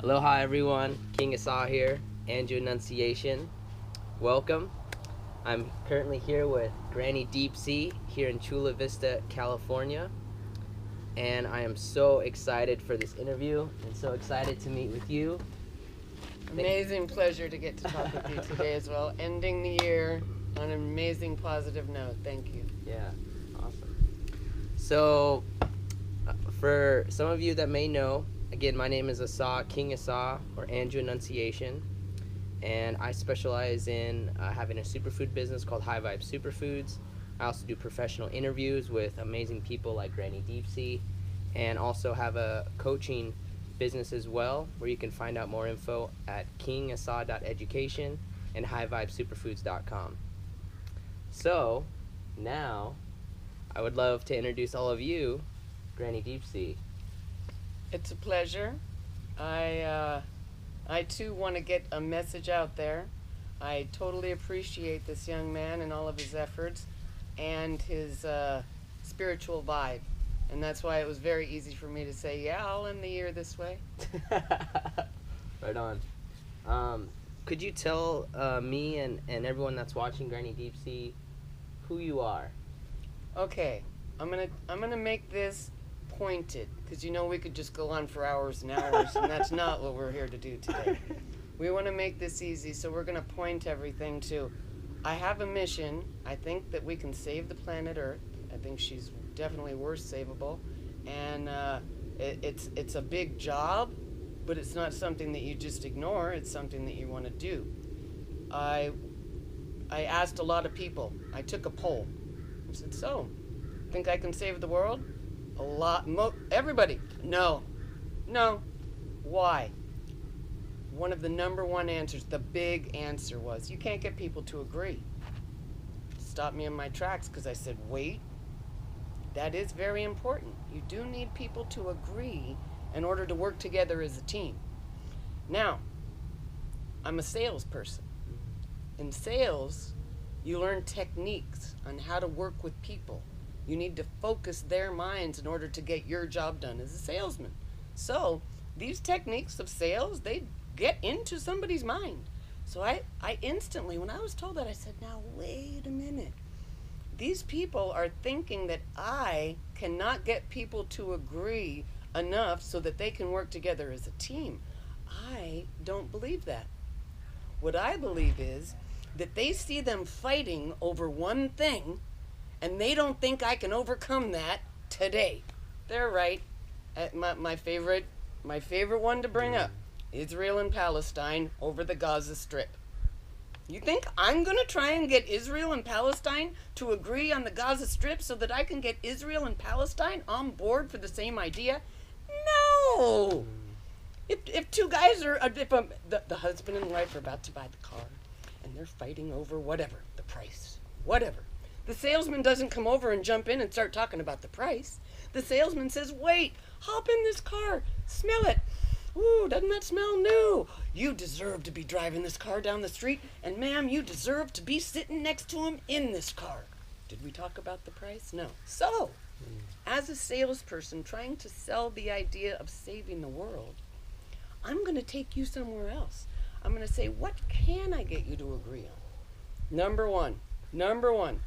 Aloha everyone, King Asa here, Andrew Annunciation. Welcome. I'm currently here with GrannyDeepSea here in Chula Vista, California. And I am so excited for this interview and so excited to meet with you. Amazing pleasure to get to talk with you today as well. Ending the year on an amazing positive note. Thank you. Yeah, awesome. So, for some of you that may know, again, my name is Asa, King Asa, or Andrew Annunciation, and I specialize in having a superfood business called High Vibe Superfoods. I also do professional interviews with amazing people like GrannyDeepSea, and also have a coaching business as well, where you can find out more info at kingasa.education and highvibesuperfoods.com. So, now, I would love to introduce all of you, GrannyDeepSea. It's a pleasure. I too want to get a message out there. I totally appreciate this young man and all of his efforts and his spiritual vibe. And that's why it was very easy for me to say, yeah, I'll end the year this way. Right on. Could you tell me and everyone that's watching GrannyDeepSea who you are? Okay, I'm gonna make this pointed, because you know we could just go on for hours and hours, and that's not what we're here to do today. We want to make this easy, so we're gonna point everything to, I have a mission. I think that we can save the planet Earth. I think she's definitely worth savable, and it's a big job, but it's not something that you just ignore. It's something that you want to do. I asked a lot of people. I took a poll. I said, so, think I can save the world? A lot, everybody, no. Why? One of the number one answers, the big answer was, you can't get people to agree. Stopped me in my tracks, because I said, wait, that is very important. You do need people to agree in order to work together as a team. Now, I'm a salesperson. In sales, you learn techniques on how to work with people. You need to focus their minds in order to get your job done as a salesman. So, these techniques of sales, they get into somebody's mind. So I instantly, when I was told that, I said, now wait a minute. These people are thinking that I cannot get people to agree enough so that they can work together as a team. I don't believe that. What I believe is that they see them fighting over one thing, and they don't think I can overcome that today. They're right. My favorite one to bring up, Israel and Palestine over the Gaza Strip. You think I'm going to try and get Israel and Palestine to agree on the Gaza Strip so that I can get Israel and Palestine on board for the same idea? No! If two guys are, the husband and wife are about to buy the car, and they're fighting over whatever, the price, whatever. The salesman doesn't come over and jump in and start talking about the price. The salesman says, wait, hop in this car, smell it. Ooh, doesn't that smell new? You deserve to be driving this car down the street, and ma'am, you deserve to be sitting next to him in this car. Did we talk about the price? No. So, as a salesperson trying to sell the idea of saving the world, I'm going to take you somewhere else. I'm going to say, what can I get you to agree on? Number one,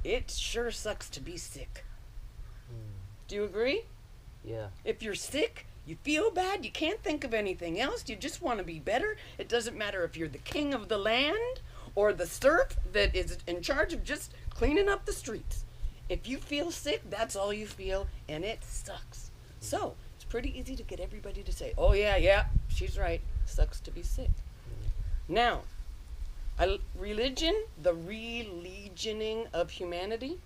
it sure sucks to be sick. Do you agree? Yeah. If you're sick, you feel bad, you can't think of anything else, you just want to be better. It doesn't matter if you're the king of the land or the serf that is in charge of just cleaning up the streets. If you feel sick, that's all you feel, and it sucks. So, it's pretty easy to get everybody to say, oh yeah, she's right, sucks to be sick. Now, religion, the religioning of humanity,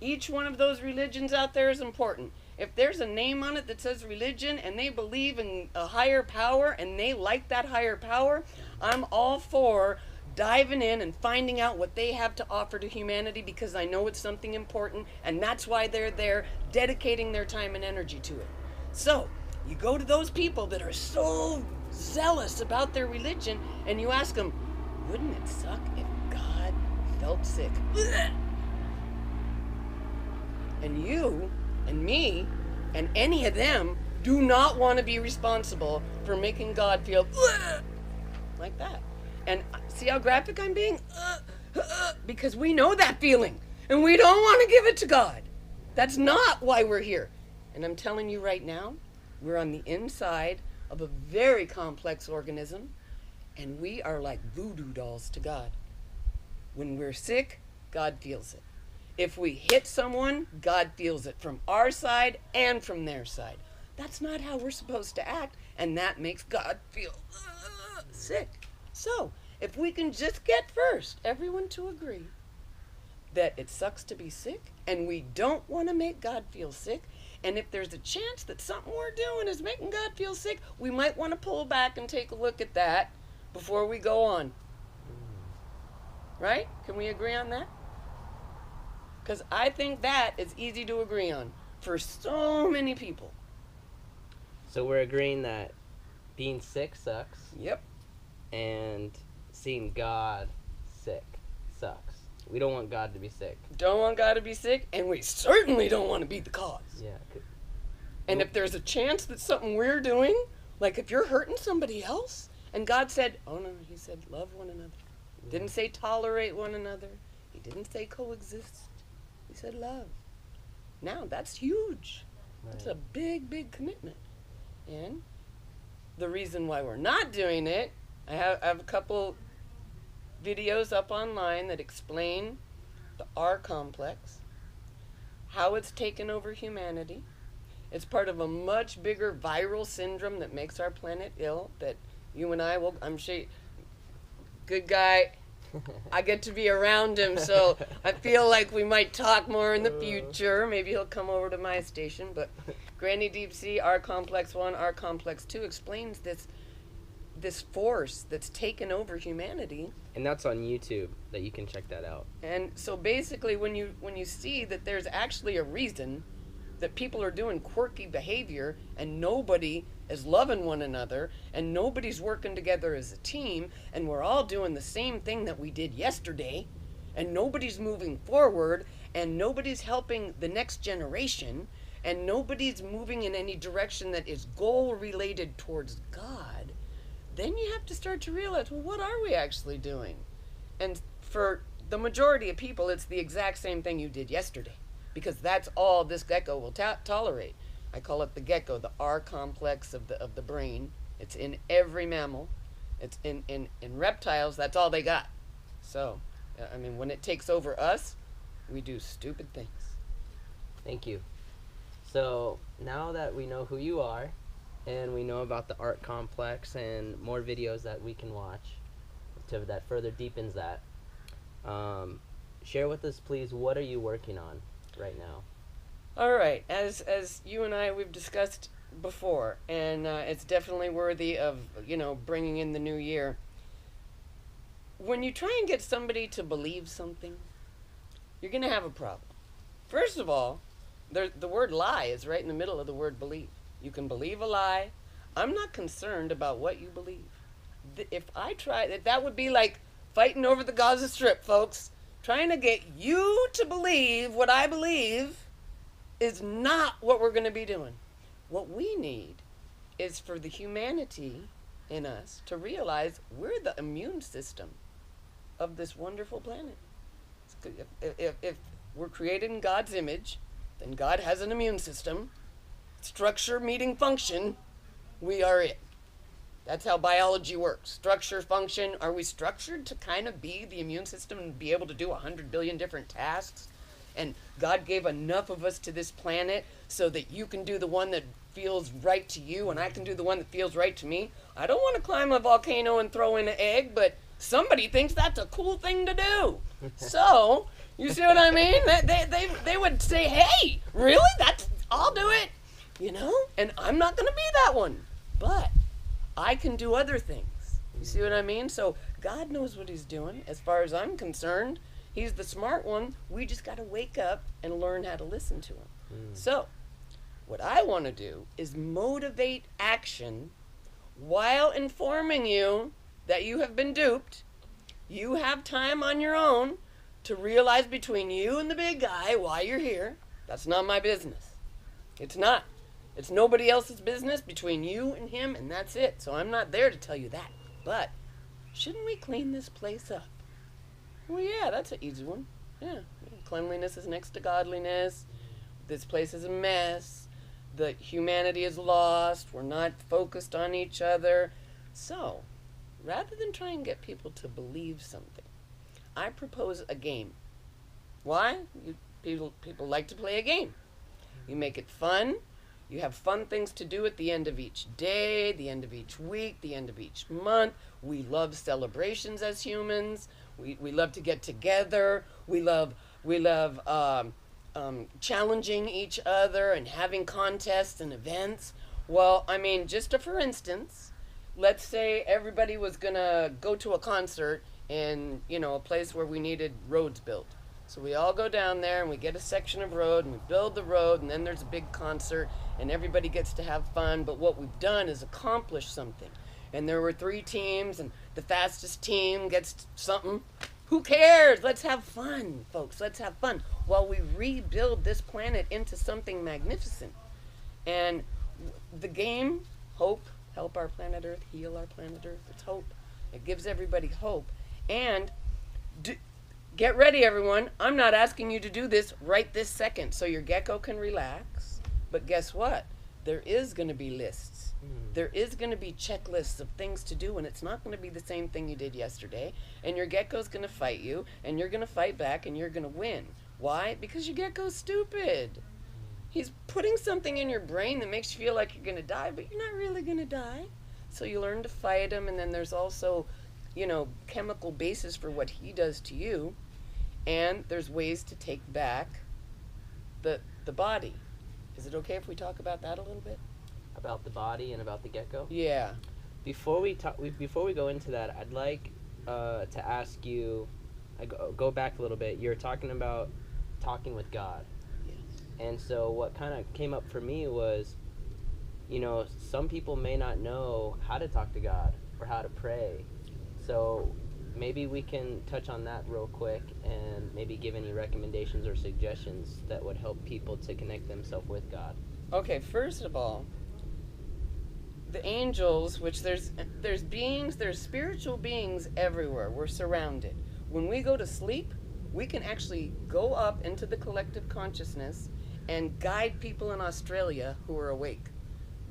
each one of those religions out there is important. If there's a name on it that says religion and they believe in a higher power and they like that higher power, I'm all for diving in and finding out what they have to offer to humanity, because I know it's something important, and that's why they're there, dedicating their time and energy to it. So, you go to those people that are so zealous about their religion and you ask them, wouldn't it suck if God felt sick? And you and me and any of them do not want to be responsible for making God feel like that. And see how graphic I'm being? Because we know that feeling, and we don't want to give it to God. That's not why we're here. And I'm telling you right now, we're on the inside of a very complex organism, and we are like voodoo dolls to God. When we're sick, God feels it. If we hit someone, God feels it from our side and from their side. That's not how we're supposed to act, and that makes God feel sick. So, if we can just get first everyone to agree that it sucks to be sick, and we don't want to make God feel sick, and if there's a chance that something we're doing is making God feel sick, we might want to pull back and take a look at that before we go on. Right? Can we agree on that? Because I think that is easy to agree on for so many people. So we're agreeing that being sick sucks. Yep. And seeing God sick sucks. We don't want God to be sick. Don't want God to be sick, and we certainly don't want to be the cause. Yeah. And if there's a chance that something we're doing, like if you're hurting somebody else, and God said, oh no, he said love one another. Didn't say tolerate one another. He didn't say coexist. He said love. Now, that's huge. Right. That's a big, big commitment. And the reason why we're not doing it, I have a couple videos up online that explain the R complex, how it's taken over humanity. It's part of a much bigger viral syndrome that makes our planet ill, that you and I will, I'm sure, good guy, I get to be around him, so I feel like we might talk more in the future. Maybe he'll come over to my station, but GrannyDeepSea, R complex 1, R complex 2 explains this force that's taken over humanity. And that's on YouTube, that you can check that out. And so basically when you see that there's actually a reason that people are doing quirky behavior and nobody is loving one another and nobody's working together as a team and we're all doing the same thing that we did yesterday and nobody's moving forward and nobody's helping the next generation and nobody's moving in any direction that is goal related towards God, then you have to start to realize, well, what are we actually doing? And for the majority of people, it's the exact same thing you did yesterday, because that's all this gecko will tolerate. I call it the gecko, the R complex of the brain. It's in every mammal. It's in reptiles, that's all they got. So, I mean, when it takes over us, we do stupid things. Thank you. So, now that we know who you are, and we know about the art complex and more videos that we can watch that further deepens that, share with us, please, what are you working on right now? All right, as you and I, we've discussed before, and it's definitely worthy of, bringing in the new year. When you try and get somebody to believe something, you're going to have a problem. First of all, the word lie is right in the middle of the word believe. You can believe a lie. I'm not concerned about what you believe. If I try, that would be like fighting over the Gaza Strip, folks. Trying to get you to believe what I believe is not what we're going to be doing. What we need is for the humanity in us to realize we're the immune system of this wonderful planet. If we're created in God's image, then God has an immune system. Structure meeting function, we are it. That's how biology works. Structure, function. Are we structured to kind of be the immune system and be able to do 100 billion different tasks? And God gave enough of us to this planet so that you can do the one that feels right to you and I can do the one that feels right to me. I don't want to climb a volcano and throw in an egg, but somebody thinks that's a cool thing to do. So, you see what I mean? They would say, hey, really? I'll do it. And I'm not going to be that one. But I can do other things. You see what I mean? So God knows what he's doing. As far as I'm concerned, he's the smart one. We just got to wake up and learn how to listen to him. So what I want to do is motivate action while informing you that you have been duped. You have time on your own to realize between you and the big guy why you're here. That's not my business. It's not. It's nobody else's business between you and him, and that's it. So I'm not there to tell you that. But shouldn't we clean this place up? Well, yeah, that's an easy one. Yeah, cleanliness is next to godliness. This place is a mess. The humanity is lost. We're not focused on each other. So, rather than try and get people to believe something, I propose a game. Why? People like to play a game. You make it fun. You have fun things to do at the end of each day, the end of each week, the end of each month. We love celebrations as humans. We love to get together. We love challenging each other and having contests and events. Well, I mean, just for instance, let's say everybody was going to go to a concert in, a place where we needed roads built. So we all go down there and we get a section of road and we build the road, and then there's a big concert and everybody gets to have fun. But what we've done is accomplish something. And there were 3 teams, and the fastest team gets something. Who cares? Let's have fun, folks. Let's have fun while we rebuild this planet into something magnificent. And the game, hope, help our planet Earth, heal our planet Earth. It's hope. It gives everybody hope. And get ready, everyone. I'm not asking you to do this right this second so your gecko can relax. But guess what? There is going to be lists. There is going to be checklists of things to do, and it's not going to be the same thing you did yesterday. And your gecko's going to fight you, and you're going to fight back, and you're going to win. Why? Because your gecko's stupid. He's putting something in your brain that makes you feel like you're going to die, but you're not really going to die. So you learn to fight him, and then there's also, chemical basis for what he does to you. And there's ways to take back the body. Is it okay if we talk about that a little bit? About the body and about the gecko? Yeah. Before we go into that, I'd like to ask you, go back a little bit. You're talking about talking with God. Yes. And so what kind of came up for me was, some people may not know how to talk to God or how to pray. So maybe we can touch on that real quick and maybe give any recommendations or suggestions that would help people to connect themselves with God. Okay, first of all, the angels, which there's spiritual beings everywhere. We're surrounded. When we go to sleep, we can actually go up into the collective consciousness and guide people in Australia who are awake.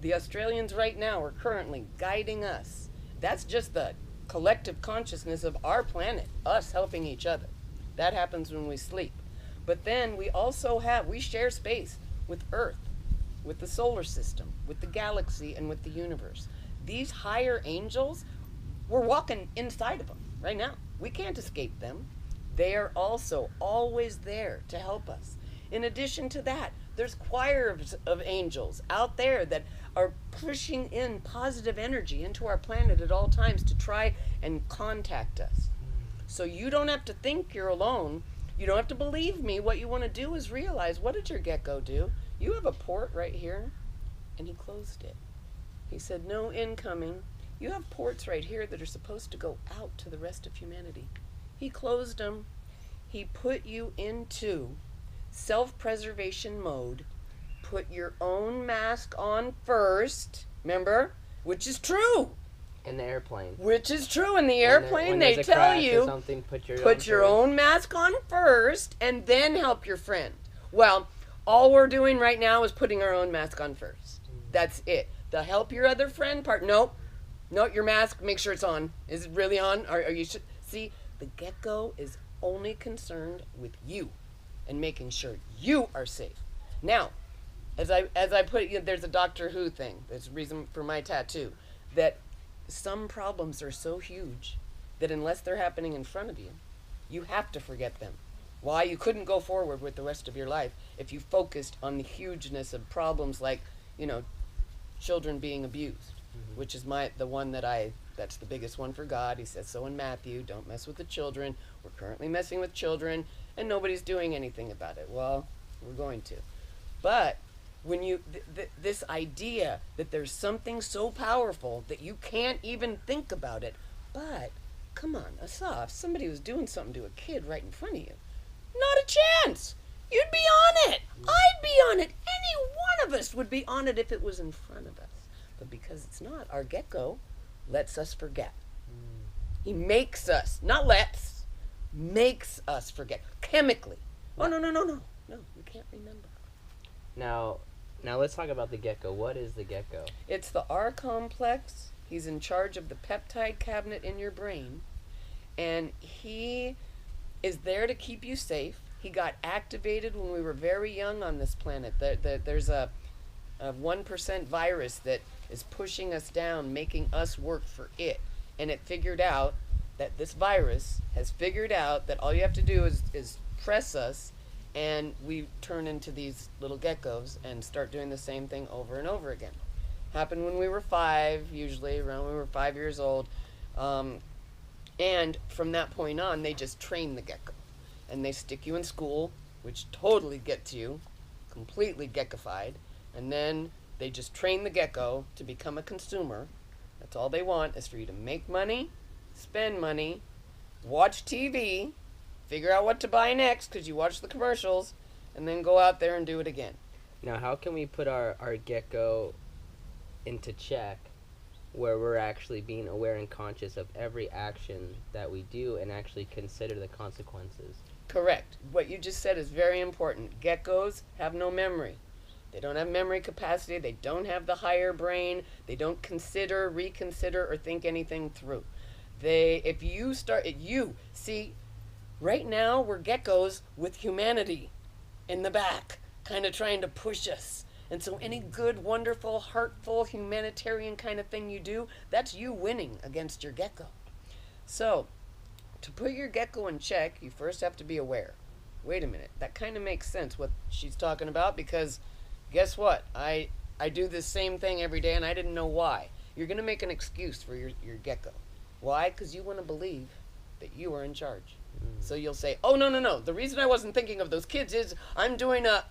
The Australians right now are currently guiding us. That's just the collective consciousness of our planet, us helping each other. That happens when we sleep. But then we share space with Earth, with the solar system, with the galaxy, and with the universe. These higher angels, we're walking inside of them right now. We can't escape them. They are also always there to help us. In addition to that, there's choirs of angels out there that are pushing in positive energy into our planet at all times to try and contact us. So you don't have to think you're alone. You don't have to believe me. What you want to do is realize, what did your gecko do? You have a port right here, and he closed it. He said, no incoming. You have ports right here that are supposed to go out to the rest of humanity. He closed them. He put you into self-preservation mode. Put your own mask on first, remember? Which is true. In the airplane. Which is true. In the airplane, when they tell you, put your own mask on first, and then help your friend. Well, all we're doing right now is putting our own mask on first. That's it. The help your other friend part, nope, your mask, make sure it's on. Is it really on? Are you see, the gecko is only concerned with you and making sure you are safe. Now, as I put it, there's a Doctor Who thing. There's a reason for my tattoo. That some problems are so huge that unless they're happening in front of you, you have to forget them. Why? You couldn't go forward with the rest of your life if you focused on the hugeness of problems like, children being abused, which is the one that's the biggest one for God. He says so in Matthew, don't mess with the children. We're currently messing with children, and nobody's doing anything about it. Well, we're going to. But when this idea that there's something so powerful that you can't even think about it, but come on, Asaf, somebody was doing something to a kid right in front of you. Not a chance. You'd be on it. I'd be on it. Any one of us would be on it if it was in front of us. But because it's not, our gecko lets us forget. He makes us, not lets, makes us forget. Chemically. Oh, no. No, we can't remember. Now let's talk about the gecko. What is the gecko? It's the R complex. He's in charge of the peptide cabinet in your brain. And he is there to keep you safe. He got activated when we were very young on this planet. There's a 1% virus that is pushing us down, making us work for it. And it figured out that this virus has figured out that all you have to do is press us, and we turn into these little geckos and start doing the same thing over and over again. Happened when we were 5, usually around when we were 5 years old. And from that point on, they just train the gecko. And they stick you in school, which totally gets you completely geckified. And then they just train the gecko to become a consumer. That's all they want, is for you to make money, spend money, watch TV, figure out what to buy next because you watch the commercials, and then go out there and do it again. Now, how can we put our gecko into check where we're actually being aware and conscious of every action that we do and actually consider the consequences? Correct. What you just said is very important. Geckos have no memory. They don't have memory capacity. They don't have the higher brain. They don't consider, reconsider, or think anything through. If you see, right now we're geckos with humanity in the back, kind of trying to push us. And so any good, wonderful, heartful, humanitarian kind of thing you do, that's you winning against your gecko. So, to put your gecko in check, you first have to be aware. Wait a minute, that kind of makes sense what she's talking about, because guess what? I do this same thing every day and I didn't know why. You're going to make an excuse for your gecko. Why? Because you want to believe that you are in charge. So you'll say, oh, no. The reason I wasn't thinking of those kids is I'm doing a...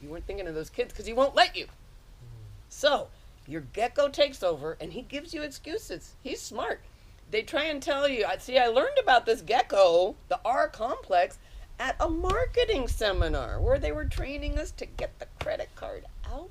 You weren't thinking of those kids because he won't let you. So your gecko takes over and he gives you excuses. He's smart. They try and tell you, I learned about this gecko, the R complex, at a marketing seminar where they were training us to get the credit card out